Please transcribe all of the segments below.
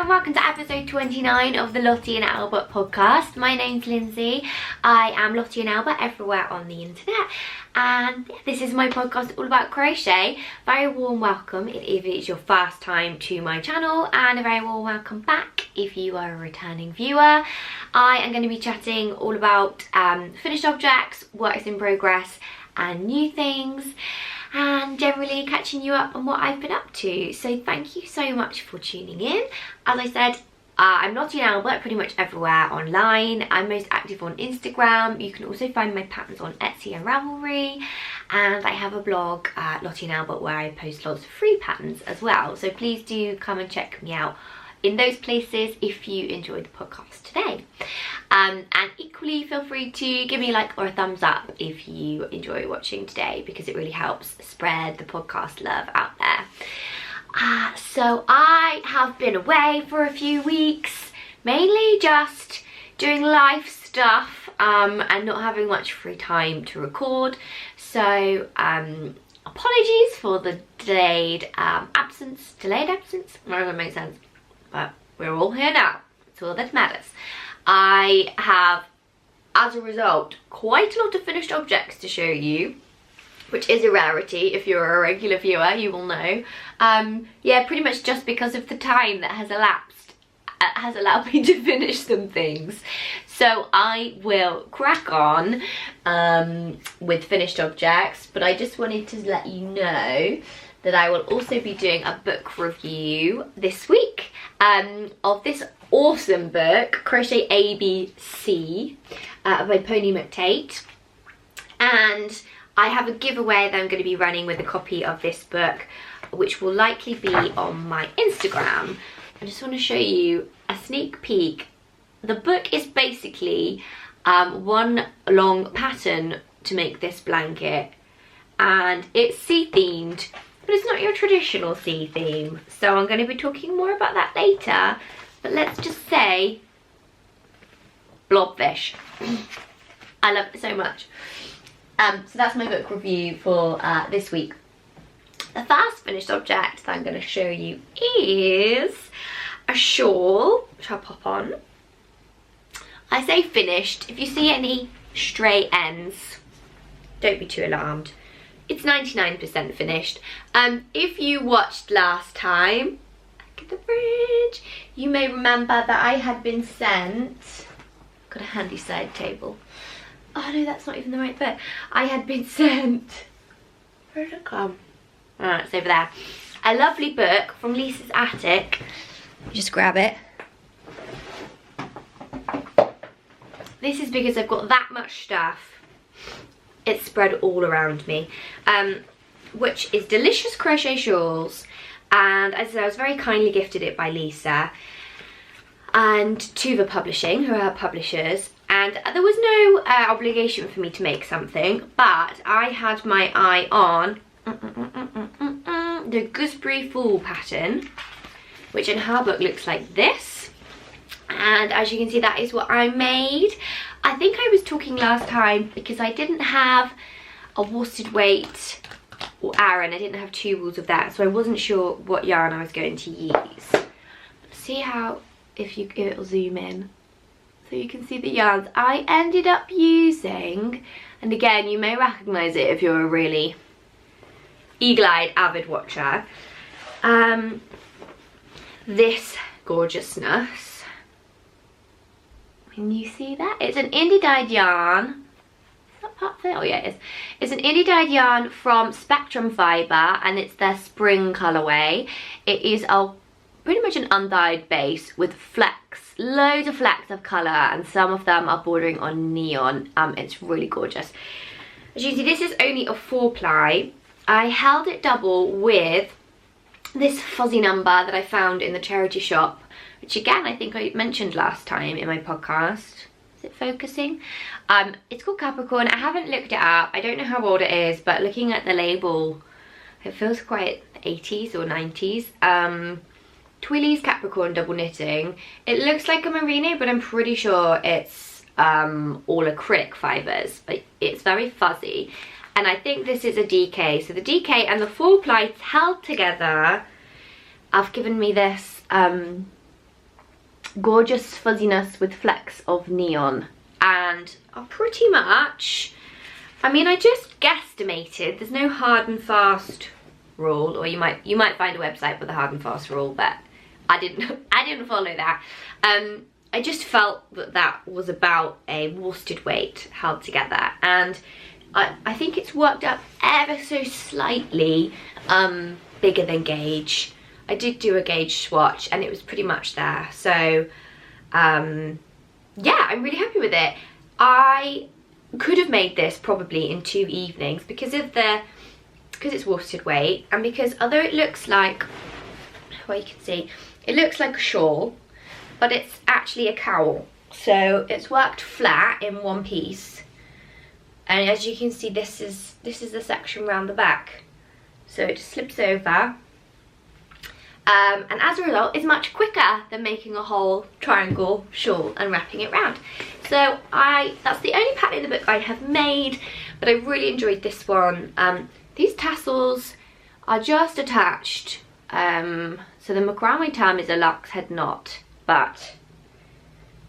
and welcome to episode 29 of the Lottie and Albert podcast. My name's Lindsey. I am Lottie and Albert everywhere on the internet, and this is my podcast all about crochet. Very warm welcome if it is your first time to my channel, and a very warm welcome back if you are a returning viewer. I am going to be chatting all about finished objects, works in progress and new things, and generally catching you up on what I've been up to. So thank you so much for tuning in. As I said, I'm Lottie and Albert pretty much everywhere online. I'm most active on Instagram. You can also find my patterns on Etsy and Ravelry, and I have a blog, Lottie and Albert, where I post lots of free patterns as well. So please do come and check me out in those places if you enjoyed the podcast today. And equally feel free to give me a like or a thumbs up if you enjoy watching today, because it really helps spread the podcast love out there. So I have been away for a few weeks, mainly just doing life stuff and not having much free time to record. So apologies for the delayed absence. Delayed absence? Not gonna make sense, but we're all here now. That's all that matters. I have, as a result, quite a lot of finished objects to show you, which is a rarity. If you're a regular viewer, you will know. Yeah, pretty much just because of the time that has elapsed has allowed me to finish some things. So I will crack on with finished objects, but I just wanted to let you know that I will also be doing a book review this week of this awesome book, Crochet ABC by Pony McTate. And I have a giveaway that I'm going to be running with a copy of this book, which will likely be on my Instagram. I just want to show you a sneak peek. The book is basically one long pattern to make this blanket, and it's sea themed, but it's not your traditional sea theme. So I'm going to be talking more about that later, but let's just say blobfish. I love it so much. So that's my book review for this week. The first finished object that I'm going to show you is a shawl, which I'll pop on. I say finished. If you see any stray ends, don't be too alarmed. It's 99% finished. If you watched last time, look at the fridge, you may remember that I had been sent, got a handy side table. Oh no, that's not even the right bit. I had been sent, where did it come? Oh, it's over there. A lovely book from Lisa's Attic. Just grab it. This is because I've got that much stuff. It's spread all around me. Which is Delicious Crochet Shawls. And as I said, I was very kindly gifted it by Lisa and Tuva Publishing, who are her publishers. And there was no obligation for me to make something, but I had my eye on the Gooseberry Fool pattern, which in her book looks like this. And as you can see, that is what I made. I think I was talking last time because I didn't have a worsted weight or Aran. I didn't have 2 wools of that, so I wasn't sure what yarn I was going to use. See how, if it'll zoom in, so you can see the yarns I ended up using. And again, you may recognize it if you're a really eagle-eyed avid watcher. This gorgeousness, can you see that? It's an indie dyed yarn. Is that part of it? Oh yeah, it is. It's an indie dyed yarn from Spectrum Fibre, and it's their spring colorway. It is pretty much an undyed base with flecks, loads of flecks of colour, and some of them are bordering on neon. It's really gorgeous. As you can see, this is only a 4-ply. I held it double with this fuzzy number that I found in the charity shop, which again I think I mentioned last time in my podcast. Is it focusing? It's called Capricorn. I haven't looked it up. I don't know how old it is, but looking at the label, it feels quite 80s or 90s. Twilly's Capricorn double knitting. It looks like a merino, but I'm pretty sure it's all acrylic fibres, but it's very fuzzy. And I think this is a DK. So the DK and the 4-ply held together have given me this gorgeous fuzziness with flecks of neon, and are pretty much, I mean, I just guesstimated. There's no hard and fast rule, or you might find a website with a hard and fast rule, but I didn't follow that. I just felt that that was about a worsted weight held together, and I think it's worked up ever so slightly bigger than gauge. I did do a gauge swatch and it was pretty much there. So yeah, I'm really happy with it. I could have made this probably in 2 evenings because it's worsted weight, and because although it looks like, well, you can see, it looks like a shawl, but it's actually a cowl. So it's worked flat in one piece. And as you can see, this is the section around the back. So it just slips over. And as a result, it's much quicker than making a whole triangle shawl and wrapping it round. So that's the only pattern in the book I have made, but I really enjoyed this one. These tassels are just attached. So the Macrame term is a luxe head knot, but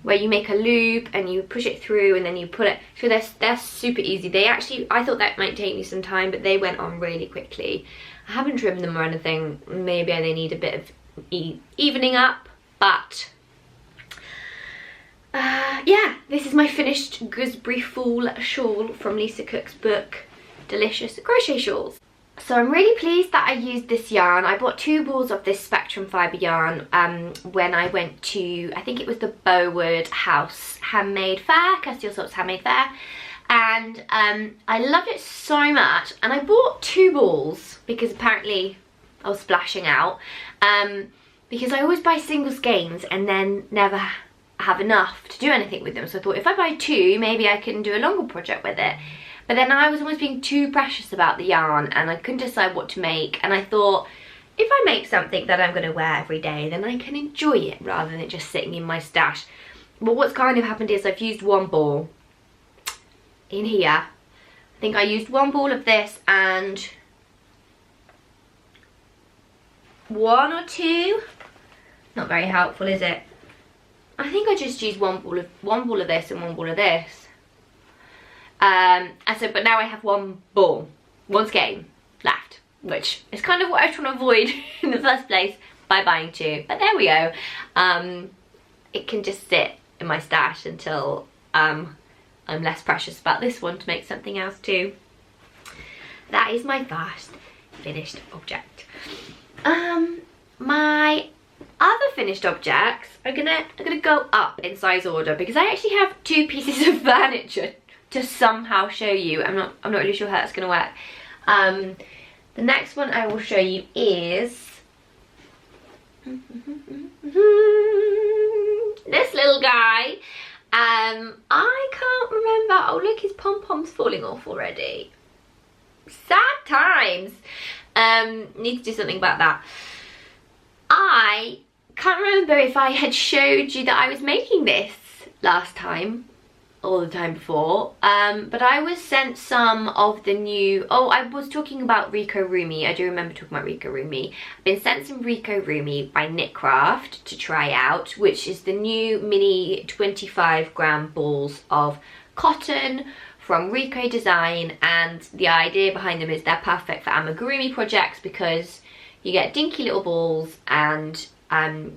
where you make a loop and you push it through and then you pull it. So they're super easy. They actually, I thought that might take me some time, but they went on really quickly. I haven't trimmed them or anything. Maybe they need a bit of evening up, but yeah, this is my finished gooseberry fall shawl from Lisa Cook's book, Delicious Crochet Shawls. So I'm really pleased that I used this yarn. I bought 2 balls of this Spectrum fibre yarn when I went to, I think it was the Bowood House Handmade Fair, Kirsty Allsop's Handmade Fair. And I loved it so much, and I bought 2 balls because apparently I was splashing out, because I always buy single skeins and then never have enough to do anything with them. So I thought if I buy 2, maybe I can do a longer project with it. But then I was almost being too precious about the yarn and I couldn't decide what to make, and I thought if I make something that I'm going to wear every day, then I can enjoy it rather than it just sitting in my stash. But what's kind of happened is I've used 1 ball in here. I think I used 1 ball of this and 1 or 2. Not very helpful, is it? I think I just used 1 ball of this and 1 ball of this. And so, but now I have 1 ball, 1 skein left, which is kind of what I was trying to avoid in the first place by buying 2. But there we go. It can just sit in my stash until I'm less precious about this one to make something else too. That is my first finished object. My other finished objects are gonna go up in size order because I actually have 2 pieces of furniture to somehow show you. I'm not really sure how that's gonna work. The next one I will show you is this little guy. I can't remember. Oh look, his pom-pom's falling off already. Sad times. Need to do something about that. I can't remember if I had showed you that I was making this last time or the time before, but I was sent some of the new, I was talking about Rumi. I do remember talking about Rumi. I've been sent some Rumi by Knitcraft to try out, which is the new mini 25-gram balls of cotton from Rico Design, and the idea behind them is they're perfect for Amigurumi projects because you get dinky little balls, and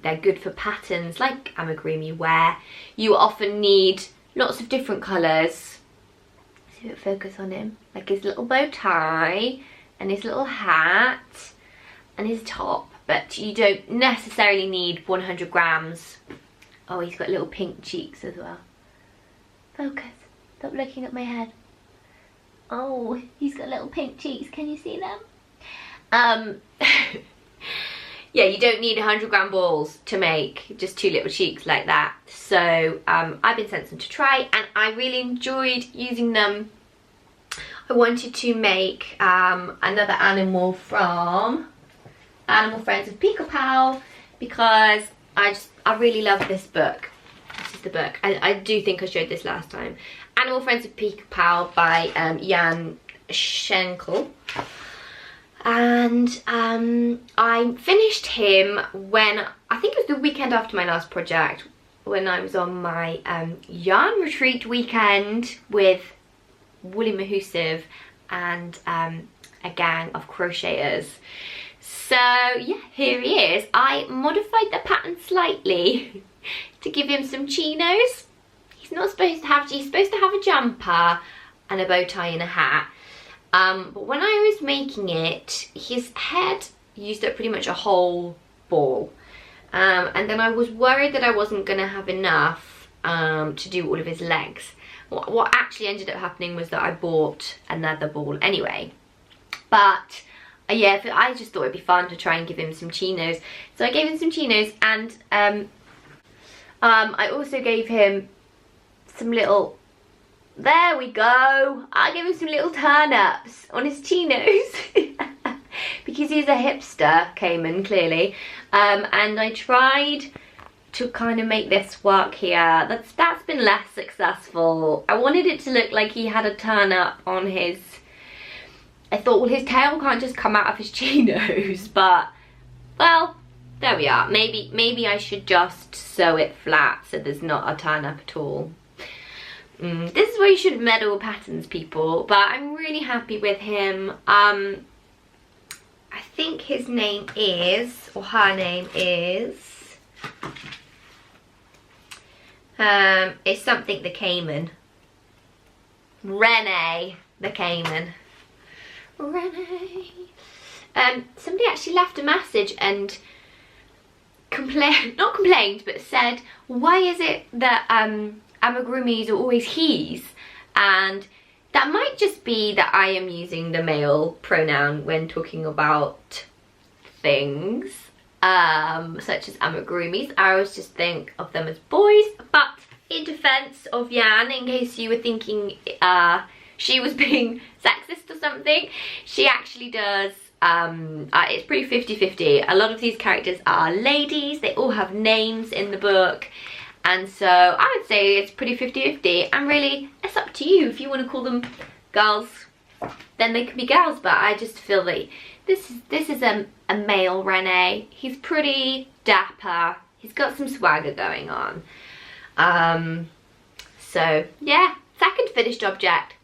they're good for patterns like Amigurumi where you often need lots of different colours. See if it focus on him, like his little bow tie and his little hat and his top, but you don't necessarily need 100 grams. Oh, he's got little pink cheeks as well. Focus, stop looking at my head. Oh, he's got little pink cheeks, can you see them? Yeah, you don't need 100-gram balls to make just 2 little cheeks like that. So I've been sent some to try, and I really enjoyed using them. I wanted to make another animal from Animal Friends of Peek-a-Pow because I really love this book. This is the book. I do think I showed this last time. Animal Friends of Peek-a-Pow by Jan Schenkel. And I finished him when, I think it was the weekend after my last project, when I was on my yarn retreat weekend with Woolly Mahusive and a gang of crocheters. So yeah, here he is. I modified the pattern slightly to give him some chinos. He's supposed to have a jumper and a bow tie and a hat. But when I was making it, his head used up pretty much a whole ball. And then I was worried that I wasn't going to have enough to do all of his legs. What actually ended up happening was that I bought another ball anyway. But yeah, I just thought it'd be fun to try and give him some chinos. So I gave him some chinos, and I also gave him some little, there we go, I gave him some little turn-ups on his chinos. Because he's a hipster caiman, clearly. And I tried to kind of make this work here. That's been less successful. I wanted it to look like he had a turn-up on his, I thought, well, his tail can't just come out of his chinos, but, well, there we are. Maybe I should just sew it flat so there's not a turn-up at all. This is where you should meddle with patterns, people, but I'm really happy with him. I think his name is, or her name is, it's something the caiman. Renee the caiman. Renee. Somebody actually left a message and not complained, but said, why is it that amigurumis are always he's? And that might just be that I am using the male pronoun when talking about things, such as amigurumis. I always just think of them as boys, but in defense of Yan, in case you were thinking she was being sexist or something, she actually does, it's pretty 50-50. A lot of these characters are ladies, they all have names in the book, and so I would say it's pretty 50-50, and really it's up to you. If you want to call them girls, then they can be girls, but I just feel that this is a male Renee. He's pretty dapper, he's got some swagger going on. So yeah, second finished object.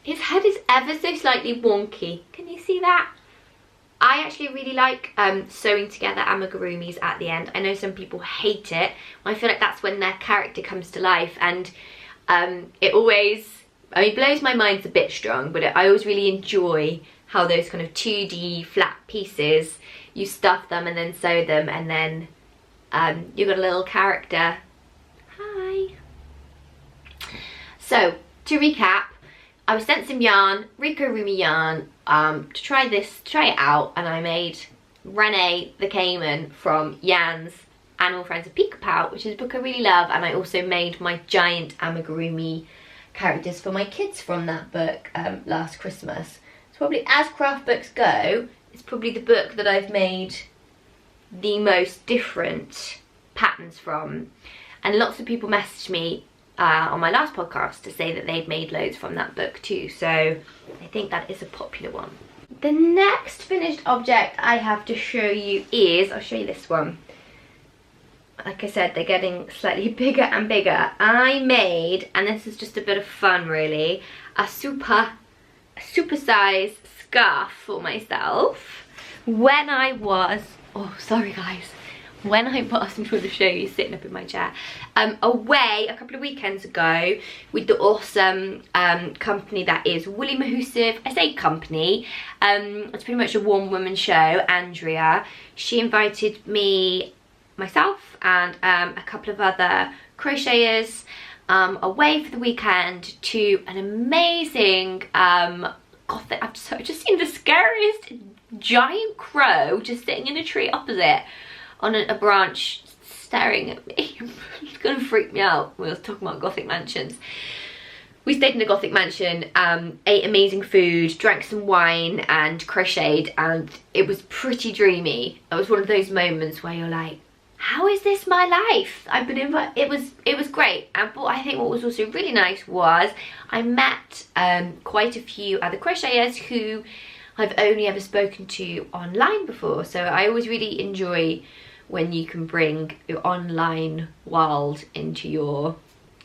His head is ever so slightly wonky. Can you see that? I actually really like sewing together amigurumis at the end. I know some people hate it. I feel like that's when their character comes to life, and it always, I mean, blows my mind. It's a bit strong, but I always really enjoy how those kind of 2D flat pieces, you stuff them and then sew them, and then you've got a little character. Hi. So, to recap, I was sent some yarn, Amigurumi yarn, to try it out, and I made Renee the caiman from Yan's Animal Friends of Peek-a-Pow, which is a book I really love, and I also made my giant amigurumi characters for my kids from that book last Christmas. So probably, as craft books go, it's probably the book that I've made the most different patterns from, and lots of people messaged me on my last podcast to say that they'd made loads from that book too, so I think that is a popular one. The next finished object I have to show you is, I'll show you this one. Like I said, they're getting slightly bigger and bigger. I made, and this is just a bit of fun really, a super size scarf for myself when I was, oh sorry guys, when I was, I'm trying to show you sitting up in my chair, away a couple of weekends ago with the awesome company that is Woolly Mahusive. I say company, it's pretty much a one-woman show. Andrea, she invited me, myself and a couple of other crocheters away for the weekend to an amazing gothic, I've just seen the scariest giant crow just sitting in a tree opposite on a branch staring at me. It's gonna freak me out. We were talking about gothic mansions. We stayed in a gothic mansion, ate amazing food, drank some wine and crocheted, and it was pretty dreamy. It was one of those moments where you're like, how is this my life? I've been invited. It was great. And I think what was also really nice was I met quite a few other crocheters who I've only ever spoken to online before, so I always really enjoy when you can bring your online world into your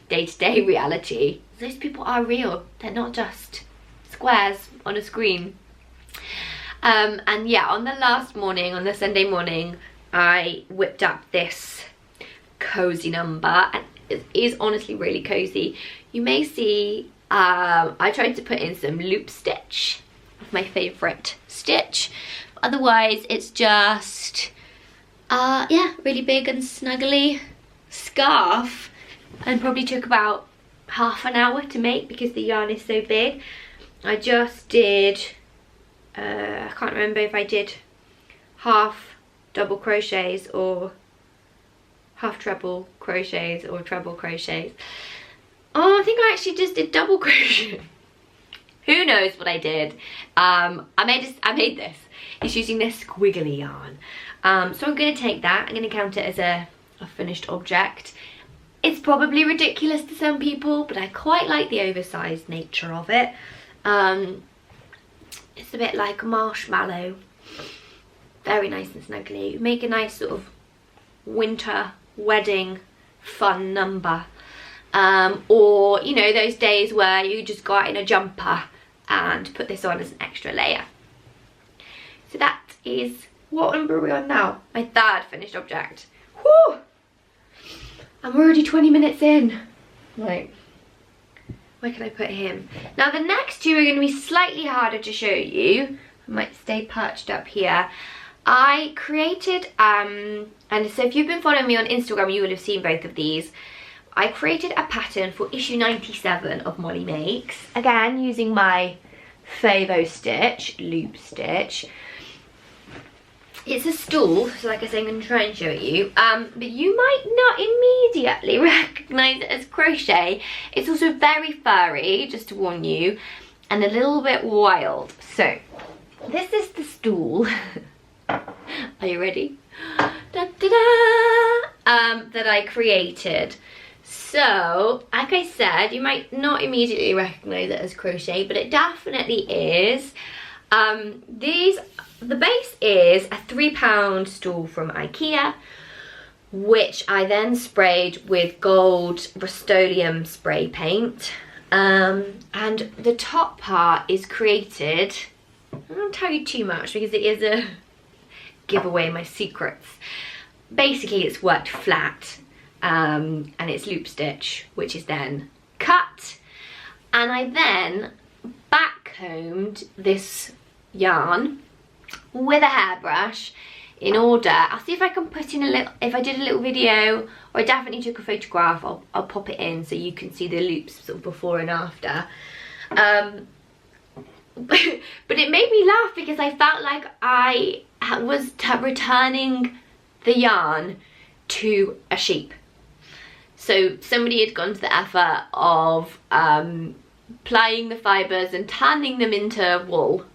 day-to-day reality. Those people are real, they're not just squares on a screen. And yeah, on the last morning, on the Sunday morning, I whipped up this cozy number, and it is honestly really cozy. You may see I tried to put in some loop stitch, my favourite stitch. Otherwise it's just yeah, really big and snuggly scarf, and probably took about half an hour to make because the yarn is so big. I just did I can't remember if I did half double crochets or half treble crochets or treble crochets. Oh, I think I actually just did double crochet. Who knows what I did. I made this. It's using this squiggly yarn. So I'm going to take that. I'm going to count it as a finished object. It's probably ridiculous to some people, but I quite like the oversized nature of it. It's a bit like a marshmallow. Very nice and snuggly. Make a nice sort of winter wedding fun number. Or, you know, those days where you just go out in a jumper and put this on as an extra layer. So that is, what number are we on now? My third finished object. Whew! I'm already 20 minutes in. Right. Where can I put him? Now the next two are going to be slightly harder to show you. I might stay perched up here. I created, and so if you've been following me on Instagram, you will have seen both of these. I created a pattern for issue 97 of Molly Makes. Again, using my Favo stitch, loop stitch. It's a stool, so like I say, I'm going to try and show it you. But you might not immediately recognise it as crochet. It's also very furry, just to warn you, and a little bit wild. So, this is the stool. Are you ready? Da, da, da, that I created. So, like I said, you might not immediately recognise it as crochet, but it definitely is. The base is a £3 stool from IKEA, which I then sprayed with gold Rust-Oleum spray paint. And the top part is created, I won't tell you too much because it is a give away my secrets. Basically it's worked flat, and it's loop stitch, which is then cut, and I then backcombed this yarn with a hairbrush in order, I'll see if I can put in a little, if I did a little video, or I definitely took a photograph, I'll pop it in so you can see the loops sort of before and after. But it made me laugh because I felt like I was returning the yarn to a sheep. So somebody had gone to the effort of plying the fibres and turning them into wool,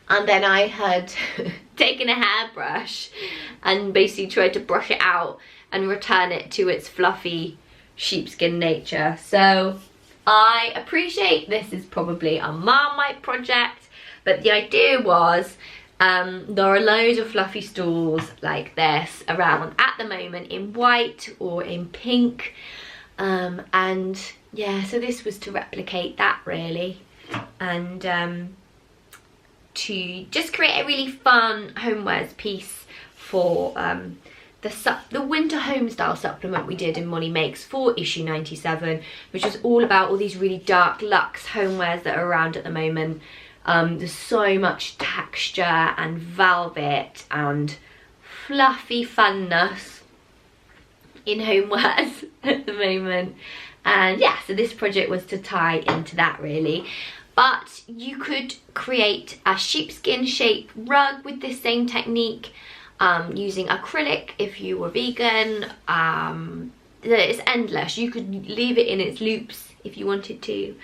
and then I had taken a hairbrush and basically tried to brush it out and return it to its fluffy sheepskin nature. So I appreciate this is probably a Marmite project, but the idea was there are loads of fluffy stools like this around at the moment in white or in pink, and yeah, so this was to replicate that really, and to just create a really fun homewares piece for the winter home style supplement we did in Molly Makes for issue 97, which was all about all these really dark luxe homewares that are around at the moment. There's so much texture and velvet and fluffy funness in homewares at the moment, and yeah, so this project was to tie into that really. But you could create a sheepskin shape rug with this same technique, using acrylic if you were vegan. It's endless. You could leave it in its loops if you wanted to.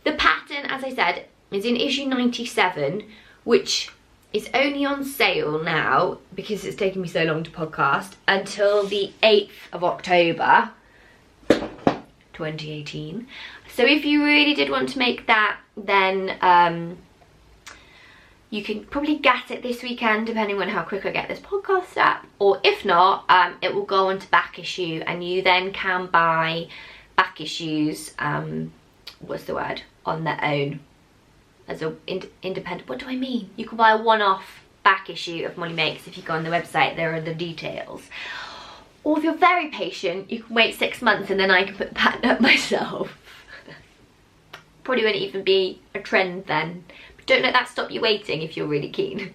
The pattern, as I said, is in issue 97, which is only on sale now because it's taken me so long to podcast, until the 8th of October 2018. So if you really did want to make that, then You can probably get it this weekend depending on how quick I get this podcast up, or if not, it will go on to back issue, and you then can buy back issues, what's the word, on their own as a independent, what do I mean? You can buy a one-off back issue of Molly Makes. If you go on the website, there are the details. Or if you're very patient, you can wait 6 months and then I can put the pattern up myself. Probably won't even be a trend then. But don't let that stop you waiting if you're really keen.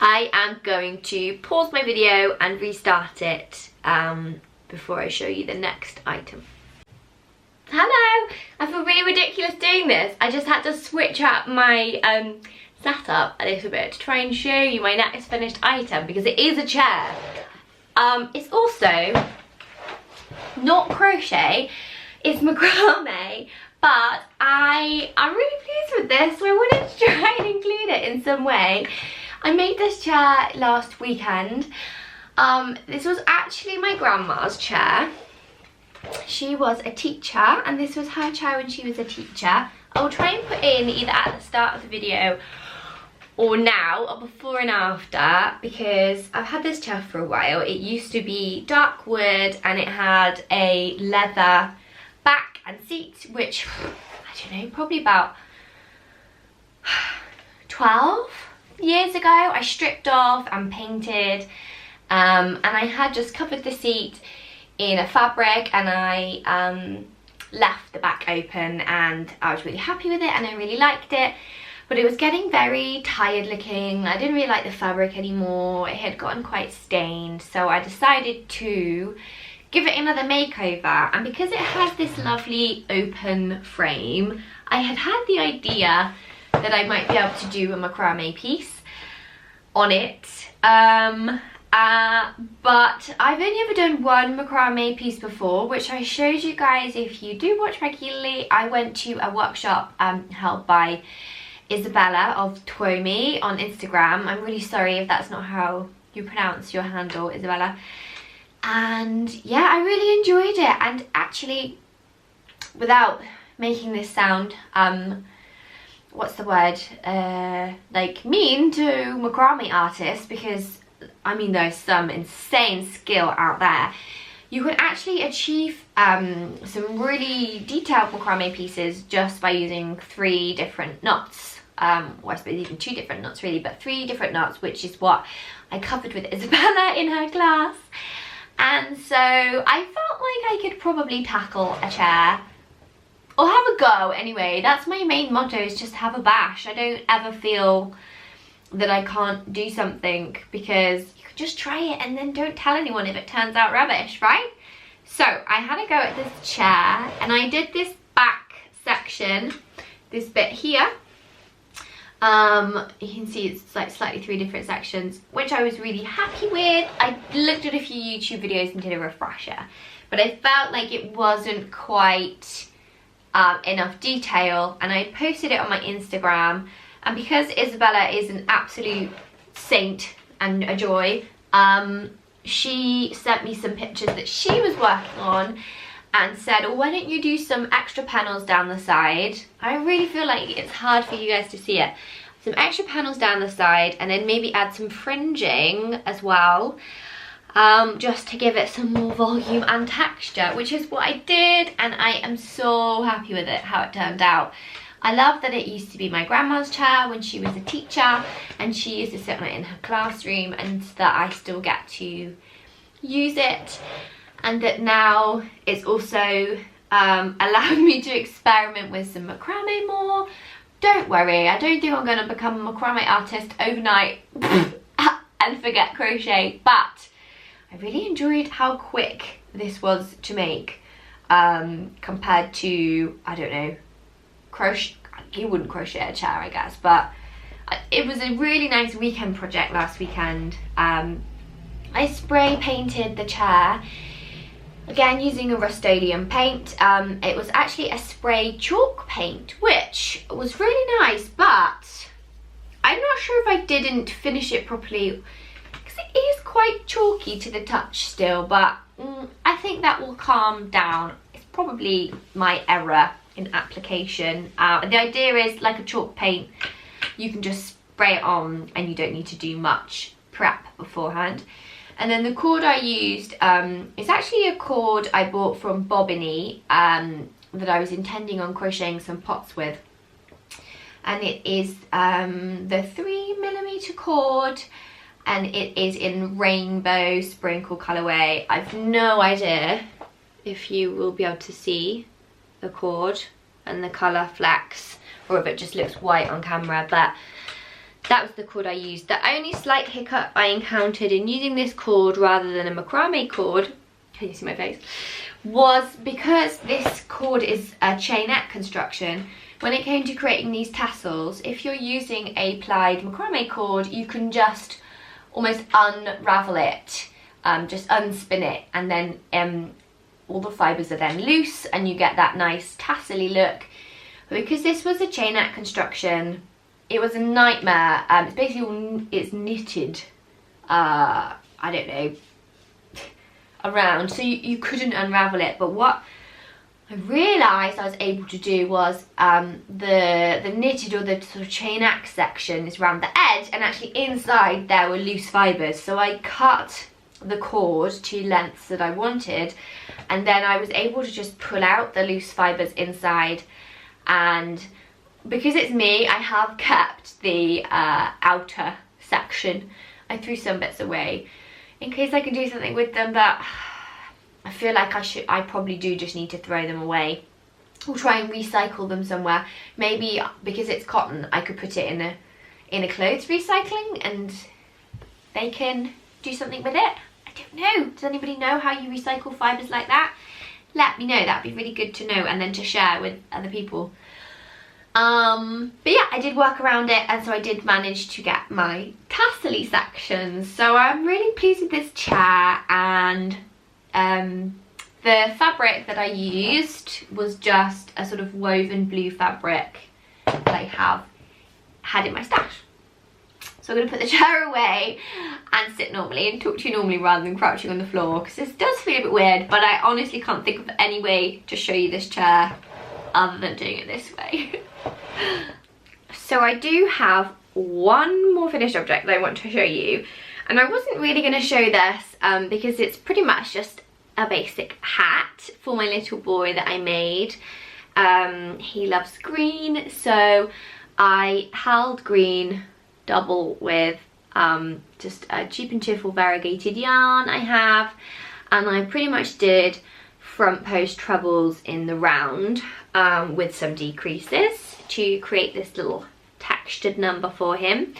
I am going to pause my video and restart it before I show you the next item. Hello! I feel really ridiculous doing this. I just had to switch up my setup a little bit to try and show you my next finished item, because it is a chair. It's also not crochet, it's macrame, but I'm really pleased with this, so I wanted to try and include it in some way. I made this chair last weekend. This was actually my grandma's chair. She was a teacher, and this was her chair when she was a teacher. I'll try and put in either at the start of the video or now, or before and after, because I've had this chair for a while. It used to be dark wood and it had a leather back and seat, which, I don't know, probably about 12 years ago I stripped off and painted, and I had just covered the seat in a fabric, and I left the back open, and I was really happy with it and I really liked it. But it was getting very tired looking. I didn't really like the fabric anymore. It had gotten quite stained. So I decided to give it another makeover. And because it has this lovely open frame, I had the idea that I might be able to do a macrame piece on it. But I've only ever done one macrame piece before, which I showed you guys if you do watch regularly. I went to a workshop held by Isabella of Tuomi on Instagram. I'm really sorry if that's not how you pronounce your handle, Isabella. And yeah, I really enjoyed it. And actually, without making this sound, what's the word, like mean to macrame artists, because I mean there's some insane skill out there, you can actually achieve some really detailed macrame pieces just by using 3 different knots. Well, I suppose even 2 different knots really, but 3 different knots, which is what I covered with Isabella in her class. And so I felt like I could probably tackle a chair, or have a go anyway. That's my main motto, is just have a bash. I don't ever feel that I can't do something, because you can just try it and then don't tell anyone if it turns out rubbish, right? So I had a go at this chair, and I did this back section, this bit here. You can see it's like slightly 3 different sections, which I was really happy with. I looked at a few YouTube videos and did a refresher, but I felt like it wasn't quite enough detail, and I posted it on my Instagram. And because Isabella is an absolute saint and a joy, she sent me some pictures that she was working on and said, oh, why don't you do some extra panels down the side? I really feel like it's hard for you guys to see it. Some extra panels down the side, and then maybe add some fringing as well, just to give it some more volume and texture, which is what I did, and I am so happy with it, how it turned out. I love that it used to be my grandma's chair when she was a teacher, and she used to sit on it in her classroom, and that I still get to use it, and that now it's also allowed me to experiment with some macrame more. Don't worry, I don't think I'm going to become a macrame artist overnight and forget crochet, but I really enjoyed how quick this was to make compared to, I don't know, crochet. You wouldn't crochet a chair, I guess, but it was a really nice weekend project last weekend. I spray painted the chair, again using a Rust-Oleum paint. It was actually a spray chalk paint, which was really nice, but I'm not sure if I didn't finish it properly, because it is quite chalky to the touch still, but I think that will calm down. It's probably my error in application. The idea is, like a chalk paint, you can just spray it on and you don't need to do much prep beforehand. And then the cord I used is actually a cord I bought from Bobbiny that I was intending on crocheting some pots with. And it is the 3mm cord, and it is in rainbow sprinkle colourway. I've no idea if you will be able to see the cord and the colour flecks, or if it just looks white on camera, but that was the cord I used. The only slight hiccup I encountered in using this cord rather than a macrame cord, can you see my face, was because this cord is a chainette construction. When it came to creating these tassels, if you're using a plied macrame cord, you can just almost unravel it, just unspin it, and then all the fibres are then loose and you get that nice tassel-y look. But because this was a chainette construction, it was a nightmare. It's basically, it's knitted, I don't know, around, so you couldn't unravel it. But what I realised I was able to do was the knitted, or the sort of chainette section, is around the edge, and actually inside there were loose fibres. So I cut the cord to lengths that I wanted, and then I was able to just pull out the loose fibres inside. And because it's me, I have kept the outer section. I threw some bits away in case I can do something with them, but I feel like I probably do just need to throw them away, or try and recycle them somewhere. Maybe because it's cotton, I could put it in a clothes recycling and they can do something with it. I don't know. Does anybody know how you recycle fibres like that? Let me know. That'd be really good to know, and then to share with other people. But yeah, I did work around it, and so I did manage to get my tassel-y sections. So I'm really pleased with this chair, and the fabric that I used was just a sort of woven blue fabric that I had in my stash. So I'm going to put the chair away and sit normally and talk to you normally rather than crouching on the floor, because this does feel a bit weird, but I honestly can't think of any way to show you this chair other than doing it this way. So I do have one more finished object that I want to show you, and I wasn't really going to show this because it's pretty much just a basic hat for my little boy that I made. He loves green, so I held green double with just a cheap and cheerful variegated yarn I have, and I pretty much did front post trebles in the round with some decreases to create this little textured number for him.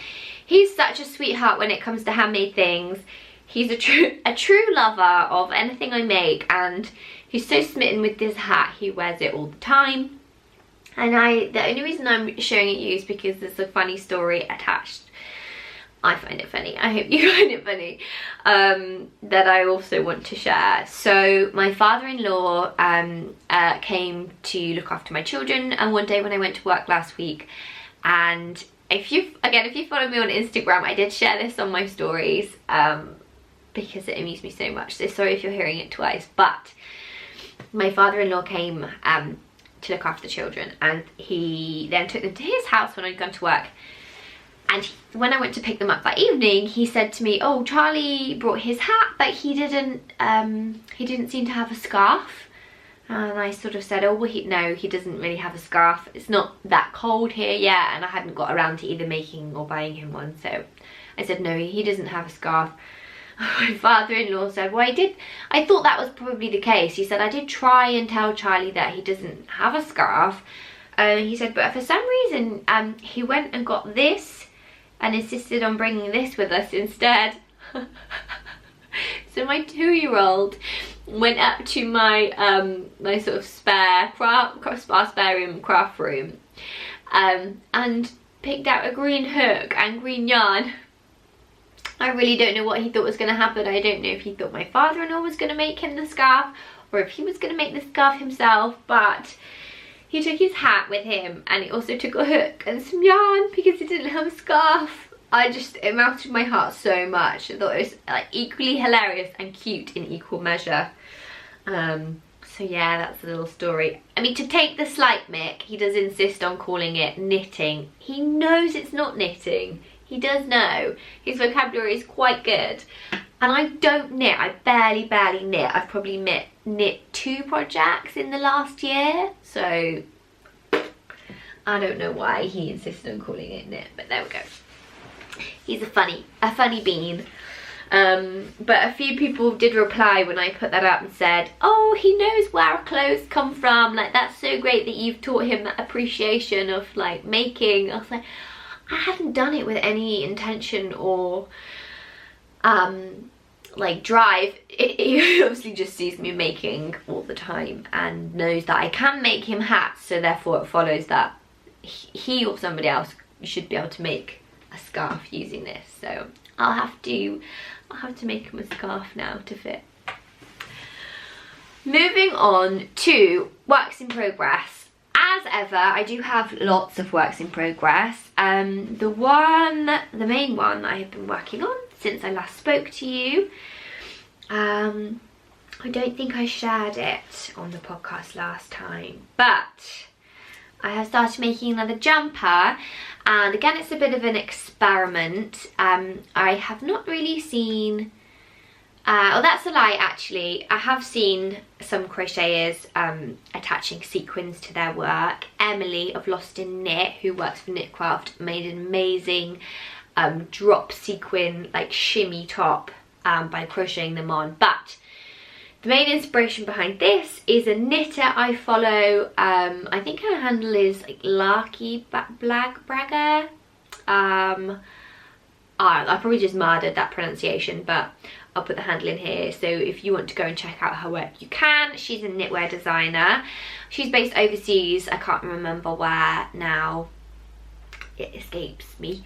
He's such a sweetheart when it comes to handmade things. He's a true lover of anything I make, and he's so smitten with this hat. He wears it all the time, and the only reason I'm showing it you is because there's a funny story attached. I find it funny, I hope you find it funny, that I also want to share. So my father-in-law came to look after my children, and one day when I went to work last week, and if you follow me on Instagram, I did share this on my stories because it amused me so much, so sorry if you're hearing it twice, but my father-in-law came to look after the children, and he then took them to his house when I'd gone to work. And when I went to pick them up that evening, he said to me, "Oh, Charlie brought his hat, but he didn't seem to have a scarf." And I sort of said, "Oh, well, no, he doesn't really have a scarf. It's not that cold here yet." And I hadn't got around to either making or buying him one. So I said, "No, he doesn't have a scarf." My father-in-law said, "Well, I thought that was probably the case." He said, "I did try and tell Charlie that he doesn't have a scarf." He said, "But for some reason, he went and got this and insisted on bringing this with us instead." So my 2-year-old went up to my my sort of spare craft room and picked out a green hook and green yarn. I really don't know what he thought was going to happen. I don't know if he thought my father-in-law was going to make him the scarf, or if he was going to make the scarf himself, but he took his hat with him, and he also took a hook and some yarn because he didn't have a scarf. It melted my heart so much. I thought it was like equally hilarious and cute in equal measure. So So yeah, that's a little story. I mean, to take the slight mick, he does insist on calling it knitting. He knows it's not knitting. He does know. His vocabulary is quite good. And I don't knit. I barely knit. I've probably knit 2 projects in the last year. So I don't know why he insisted on calling it knit, but there we go. He's a funny bean. But a few people did reply when I put that up and said, oh, he knows where our clothes come from. Like, that's so great that you've taught him that appreciation of like making. I was like, I hadn't done it with any intention or like drive. He obviously just sees me making all the time and knows that I can make him hats, so therefore it follows that he or somebody else should be able to make a scarf using this. So I'll have to make him a scarf now to fit. Moving on to works in progress. As ever, I do have lots of works in progress. The main one I have been working on since I last spoke to you. I don't think I shared it on the podcast last time, but I have started making another jumper, and again it's a bit of an experiment. I have not really seen, oh, that's a lie actually. I have seen some crocheters attaching sequins to their work. Emily of Lost in Knit, who works for Knitcraft, made an amazing drop sequin like shimmy top by crocheting them on. But the main inspiration behind this is a knitter I follow. I think her handle is like Larky Bragger. I probably just murdered that pronunciation, but I'll put the handle in here, so if you want to go and check out her work you can. She's a knitwear designer. She's based overseas. I can't remember where now. It escapes me.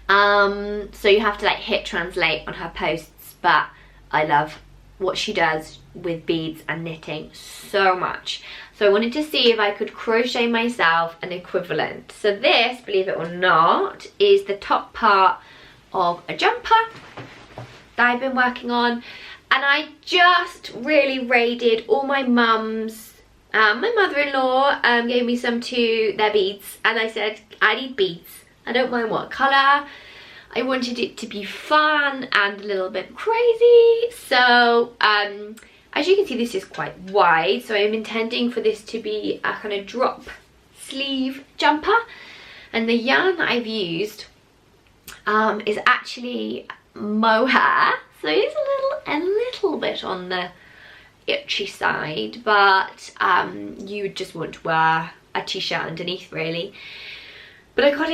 So you have to like hit translate on her posts, but I love what she does with beads and knitting so much. So I wanted to see if I could crochet myself an equivalent. So this, believe it or not, is the top part of a jumper that I've been working on, and I just really raided all my mum's. My mother-in-law gave me some to their beads, and I said, I need beads. I don't mind what colour. I wanted it to be fun and a little bit crazy. So as you can see, this is quite wide, so I'm intending for this to be a kind of drop sleeve jumper. And the yarn that I've used is actually mohair, so it's a little bit on the itchy side, but you would just want to wear a t-shirt underneath really. But I got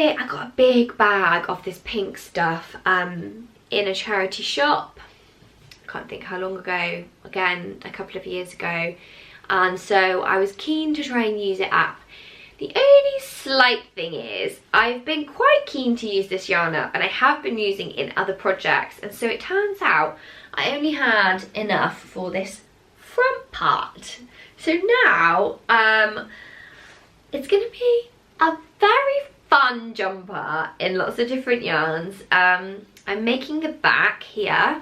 a big bag of this pink stuff in a charity shop. I can't think how long ago, again a couple of years ago, and so I was keen to try and use it up. The only slight thing is I've been quite keen to use this yarn up, and I have been using it in other projects, and so it turns out I only had enough for this front part. So now it's going to be a very fun jumper in lots of different yarns. I'm making the back here,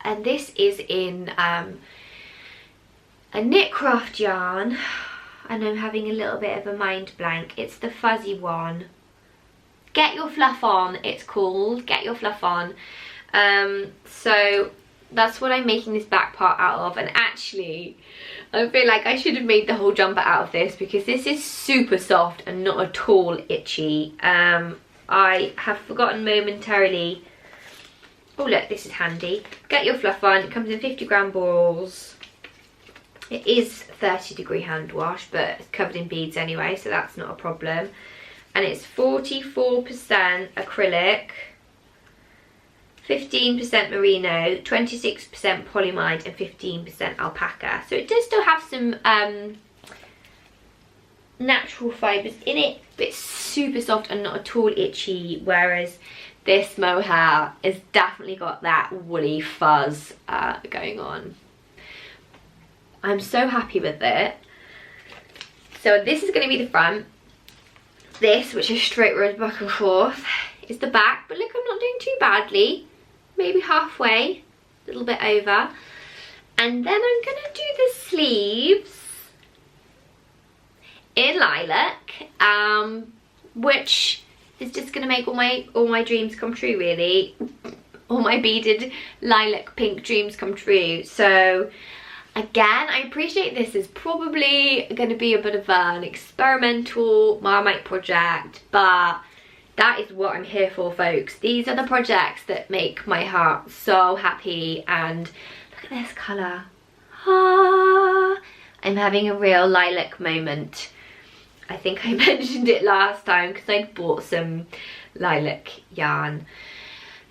and this is in a Knitcraft yarn, and I'm having a little bit of a mind blank. It's the fuzzy one. Get Your Fluff On, it's called. Get Your Fluff On. So that's what I'm making this back part out of, and actually I feel like I should have made the whole jumper out of this because this is super soft and not at all itchy. I have forgotten momentarily. Oh look, this is handy. Get Your Fluff On. It comes in 50-gram balls. It is 30-degree hand wash, but it's covered in beads anyway, so that's not a problem. And it's 44% acrylic, 15% merino, 26% polyamide, and 15% alpaca. So it does still have some natural fibres in it, but it's super soft and not at all itchy, whereas this mohair has definitely got that woolly fuzz going on. I'm so happy with it. So this is going to be the front. This, which is straight rows back and forth, is the back. But look, I'm not doing too badly. Maybe halfway, a little bit over. And then I'm gonna do the sleeves in lilac, which is just gonna make all my dreams come true, really. All my beaded lilac pink dreams come true. So again, I appreciate this is probably going to be a bit of an experimental Marmite project, but that is what I'm here for, folks. These are the projects that make my heart so happy. And look at this colour. Ah, I'm having a real lilac moment. I think I mentioned it last time because I'd bought some lilac yarn.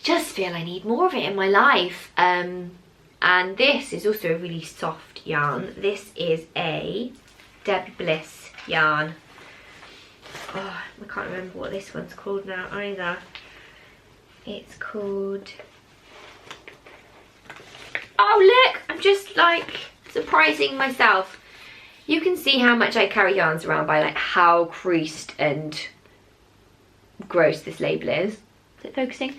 Just feel I need more of it in my life. And this is also a really soft yarn. This is a Debbie Bliss yarn. Oh, I can't remember what this one's called now either. It's called... Oh look, I'm just like surprising myself. You can see how much I carry yarns around by like how creased and gross this label is. Is it focusing?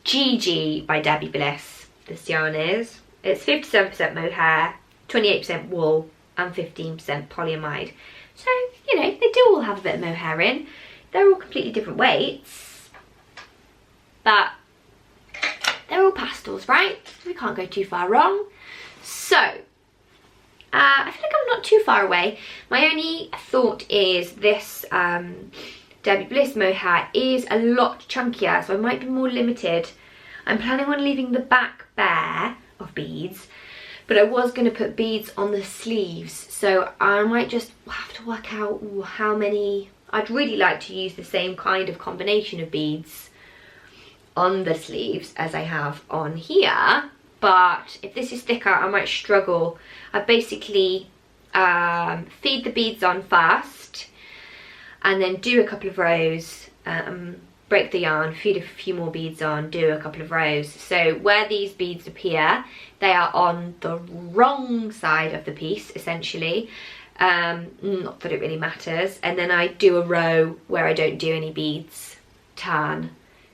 Gigi by Debbie Bliss, this yarn is. It's 57% mohair, 28% wool and 15% polyamide. So, you know, they do all have a bit of mohair in. They're all completely different weights, but they're all pastels, right? We can't go too far wrong. So, I feel like I'm not too far away. My only thought is this Debbie Bliss mohair is a lot chunkier, so I might be more limited. I'm planning on leaving the back bare of beads, but I was going to put beads on the sleeves, so I might just have to work out how many. I'd really like to use the same kind of combination of beads on the sleeves as I have on here, but if this is thicker I might struggle. I basically feed the beads on first and then do a couple of rows, break the yarn, feed a few more beads on, do a couple of rows. So where these beads appear, they are on the wrong side of the piece, essentially. Not that it really matters. And then I do a row where I don't do any beads, turn,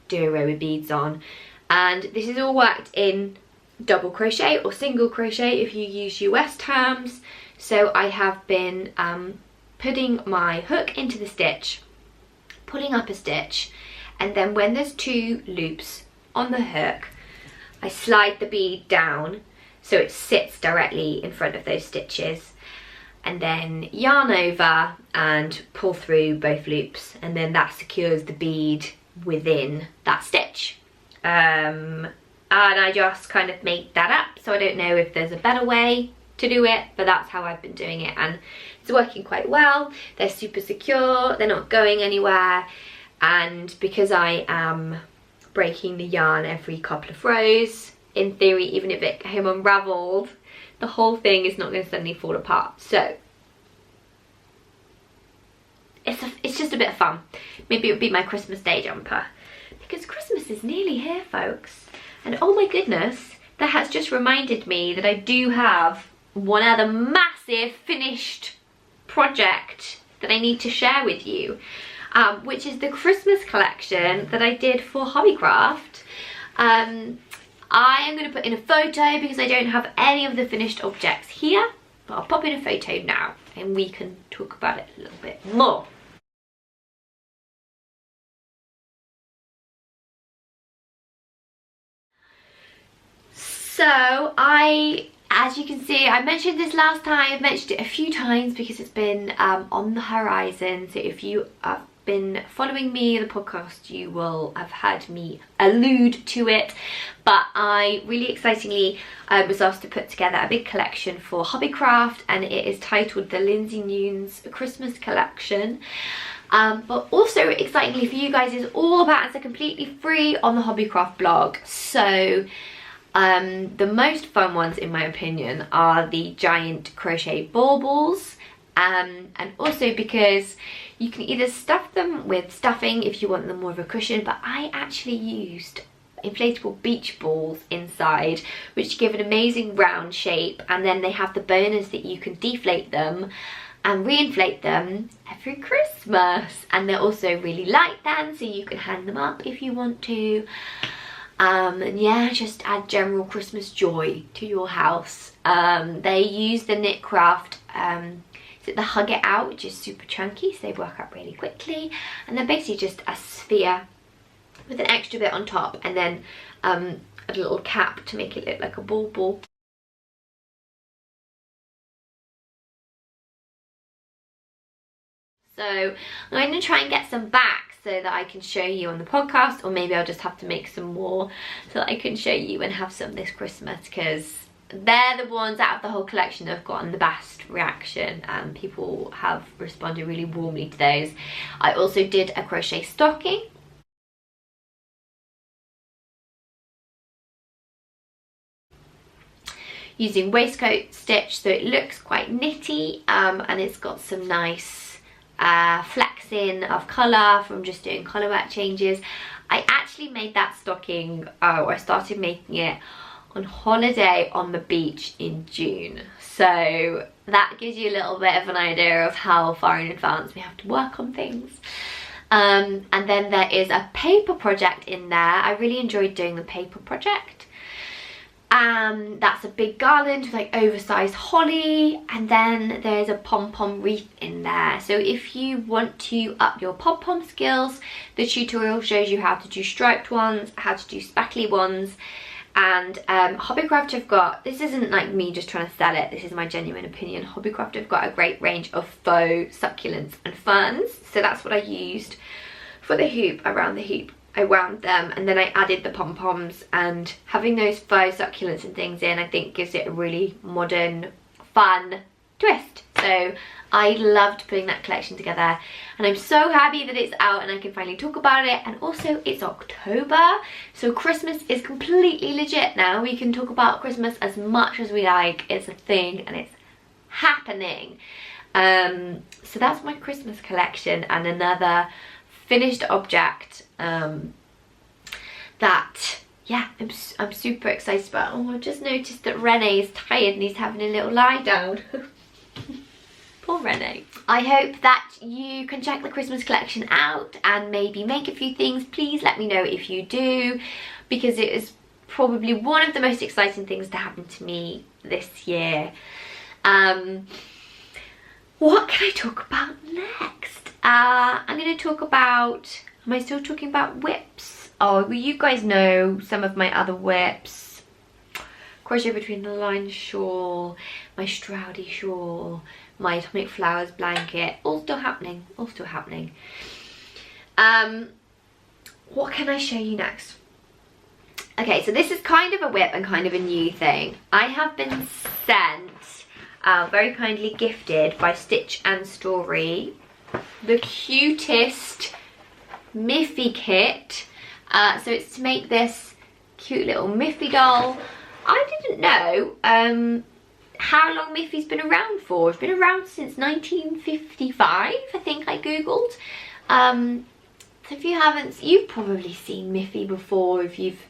do a row with beads on. And this is all worked in double crochet or single crochet if you use US terms. So I have been putting my hook into the stitch, pulling up a stitch, and then when there's 2 loops on the hook, I slide the bead down so it sits directly in front of those stitches, and then yarn over and pull through both loops, and then that secures the bead within that stitch. And I just kind of made that up, so I don't know if there's a better way to do it, but that's how I've been doing it, and it's working quite well. They're super secure, they're not going anywhere, and because I am breaking the yarn every couple of rows, in theory, even if it came unraveled, the whole thing is not going to suddenly fall apart. So it's just a bit of fun. Maybe it would be my Christmas Day jumper, because Christmas is nearly here, folks. And oh my goodness, that has just reminded me that I do have one other massive finished project that I need to share with you, which is the Christmas collection that I did for Hobbycraft. I am going to put in a photo because I don't have any of the finished objects here, but I'll pop in a photo now and we can talk about it a little bit more. So as you can see, I mentioned this last time, I've mentioned it a few times because it's been on the horizon. So if you have been following me in the podcast, you will have heard me allude to it. But I really excitingly was asked to put together a big collection for Hobbycraft, and it is titled the Lindsey Newns Christmas Collection. But also excitingly for you guys, is all about it's completely free on the Hobbycraft blog. So the most fun ones in my opinion are the giant crochet baubles, and also because you can either stuff them with stuffing if you want them more of a cushion, but I actually used inflatable beach balls inside, which give an amazing round shape, and then they have the bonus that you can deflate them and reinflate them every Christmas, and they're also really light then, so you can hang them up if you want to. And yeah, just add general Christmas joy to your house. They use the Knitcraft, is it the Hug It Out, which is super chunky, so they work up really quickly. And they're basically just a sphere with an extra bit on top, and then a little cap to make it look like a ball. So I'm going to try and get some back so that I can show you on the podcast, or maybe I'll just have to make some more so that I can show you and have some this Christmas, because they're the ones out of the whole collection that have gotten the best reaction, and people have responded really warmly to those. I also did a crochet stocking. Using waistcoat stitch, so it looks quite knitty, and it's got some nice flexing of colour from just doing colour work changes. I actually made that stocking, I started making it on holiday on the beach in June, so that gives you a little bit of an idea of how far in advance we have to work on things. And then there is a paper project in there. I really enjoyed doing the paper project. That's a big garland with like oversized holly, and then there's a pom-pom wreath in there. So if you want to up your pom-pom skills, the tutorial shows you how to do striped ones, how to do spackly ones. And Hobbycraft have got, this isn't like me just trying to sell it, this is my genuine opinion, Hobbycraft have got a great range of faux succulents and ferns, so that's what I used for the hoop. Around the hoop I wound them, and then I added the pom-poms, and having those faux succulents and things in, I think gives it a really modern, fun twist. So I loved putting that collection together, and I'm so happy that it's out and I can finally talk about it. And also it's October, so Christmas is completely legit now. We can talk about Christmas as much as we like. It's a thing and it's happening. So that's my Christmas collection, and another finished object that, yeah, I'm super excited about. Oh, I've just noticed that Renee is tired and he's having a little lie down. Poor Renee. I hope that you can check the Christmas collection out and maybe make a few things. Please let me know if you do, because it is probably one of the most exciting things to happen to me this year. What can I talk about next? I'm going to talk about, am I still talking about whips? Oh, well, you guys know some of my other whips. Crochet Between the Lines shawl, my Stroudy shawl, my Atomic Flowers blanket, all still happening, all still happening. What can I show you next? Okay, so this is kind of a whip and kind of a new thing. I have been sent, very kindly gifted by Stitch and Story, the cutest Miffy kit. So it's to make this cute little Miffy doll. I didn't know how long Miffy's been around for. It's been around since 1955, I think I googled. So if you haven't, you've probably seen Miffy before if you've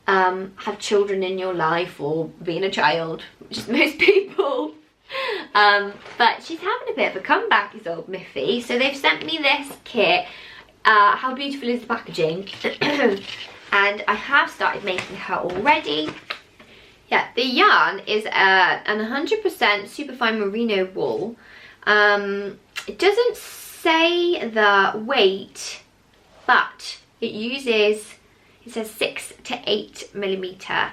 had children in your life or been a child, which is most people. But she's having a bit of a comeback, is old Miffy. So they've sent me this kit. How beautiful is the packaging? And I have started making her already. Yeah, the yarn is an 100% superfine merino wool. It doesn't say the weight, but it uses, it says 6 to 8 millimeter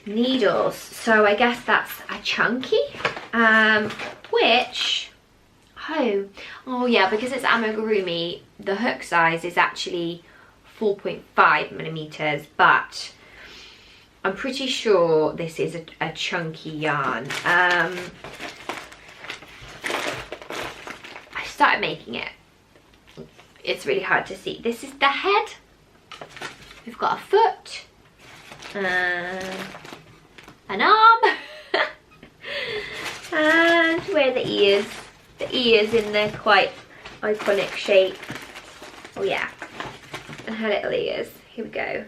needles. So I guess that's a chunky, which, oh yeah, because it's Amigurumi, the hook size is actually 4.5 millimeters, but I'm pretty sure this is a chunky yarn. I started making it. It's really hard to see. This is the head. We've got a foot, an arm, and where are the ears? The ears in their quite iconic shape. Oh yeah, and her little ears. Here we go.